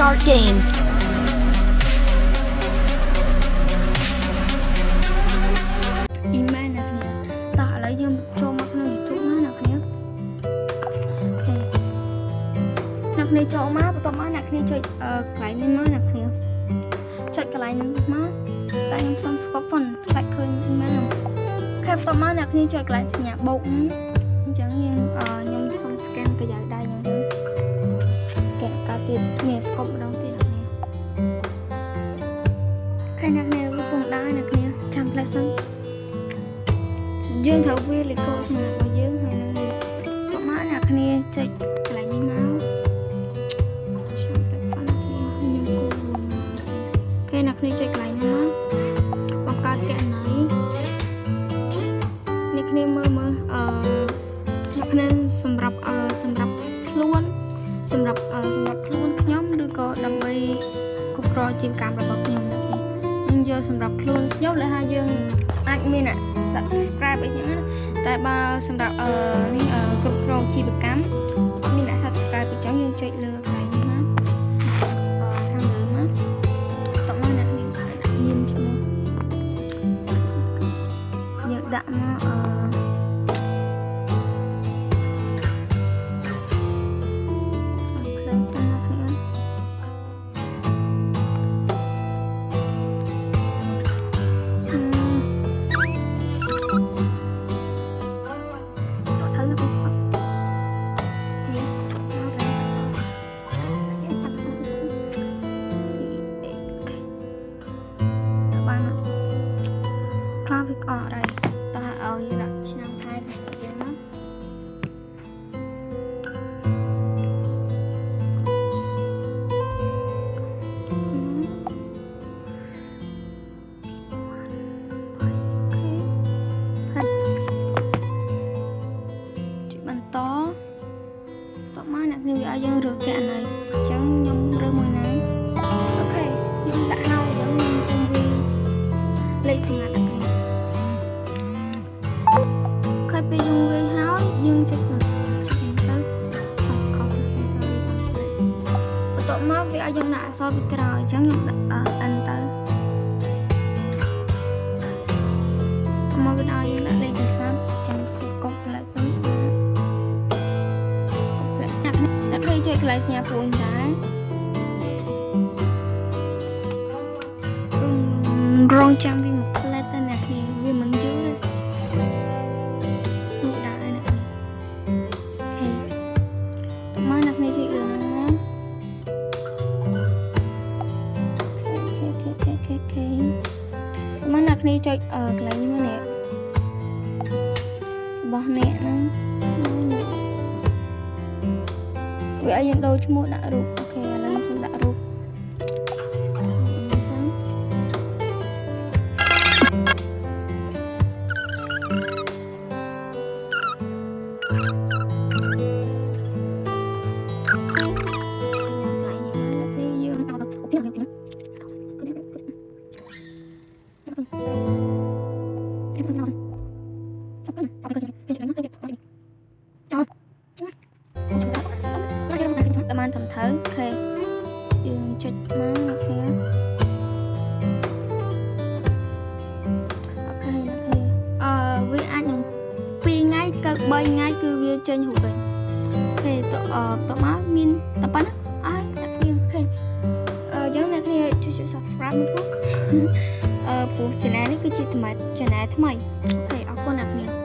Start game. អ៊ីមែនណាគ្នាតោះឥឡូវយើងចូលមកក្នុង YouTube ណាគ្នាអូខេអ្នកគ្នាចូលមកបន្ទាប់មកអ្នកគ្នាចុចកន្លែងនេះមកអ្នកគ្នាចុចកន្លែងហ្នឹងមកតែខ្ញុំសុំ scope font ខ្លាចឃើញមែនអូខេបន្ទាប់មកអ្នកគ្នាចុចកន្លែងសញ្ញាបូកអញ្ចឹងយើងខ្ញុំសុំ scan កញ្ចៅដៃខ្ញុំ scan កាទៀតមាន scope ម្ដងទៀតអ្នកគ្នាខេអ្នកគ្នាកំពុងដើរអ្នកគ្នាចាំផ្លែសិនយើងត្រូវវាលេខកូដស្មារបស់យើងហើយនឹងប្រហែលអ្នកគ្នាចុចកន្លែងនេះមកចាំផ្លែប៉ុណ្ណឹងខ្ញុំគូគេអ្នកគ្នាចុចកន្លែងនេះមកបង្កើតគណនីអ្នកគ្នាមើលអ្នកគ្នាសម្រាប់ខ្លួនសម្រាប់ខ្លួនខ្ញុំឬក៏ដើម្បីគ្រប់គ្រងអាជីវកម្មរបស់ខ្ញុំនឹងយកសម្រាប់ខ្លួនខ្ញុំលើថាយើងអាចមាន subscribe អីចឹងណាតែបើសម្រាប់នេះគ្រប់គ្រងអាជីវកម្មមានអ្នក subscribe អញ្ចឹងយើងចុចលើកន្លែងនេះណាខាងលើមកតោះមកអ្នកនេះដាក់ញៀមឈ្មោះយើងដាក់មកអត់ហើយតោះឲ្យយើងដាក់ឆ្នាំខែរបស់យើងណាបន្តតមកអ្នកគ្នាវាឲ្យយើងរើសកាក់ណៃអញ្ចឹងខ្ញុំរើសមួយណាអូខេខ្ញុំដាក់ហើយអញ្ចឹងខ្ញុំសុំវាលេខសម្ងាត់អ្នកគ្នាពេលយើងវាយហើយយើងចុចទៅខុសពីសរសបន្ទាប់មកវាឲ្យយើងដាក់អក្សរពីក្រោយអញ្ចឹងខ្ញុំដាក់ N ទៅមកវាឲ្យយើងដាក់លេខទូរស័ព្ទអញ្ចឹងសុំកុំផ្លែសិនដាក់ឃើញចុចកន្លែងសញ្ញាព្រួយដែររងចាំវាមកផ្លែទៅអ្នកគ្នាវាមិនយូរទេនេះចុចកន្លែងនេះមកនេះរបស់អ្នកហ្នឹងវាឲ្យយើងដូរឈ្មោះដាក់រូបអូខេឥឡូវខ្ញុំដាក់រូបបានត្រឹមត្រូវអូខេយើងចុចមកអូខេវាអាចនឹង2ថ្ងៃទៅ3ថ្ងៃគឺវាចេញរូបវិញអូខេតមកមានតែប៉ុណ្ណាអើយអ្នកគ្នាអូខេយើងអ្នកគ្នាជួយ subscribe មកព្រោះ channel នេះគឺជា channel ថ្មីអូខេអរគុណអ្នកគ្នា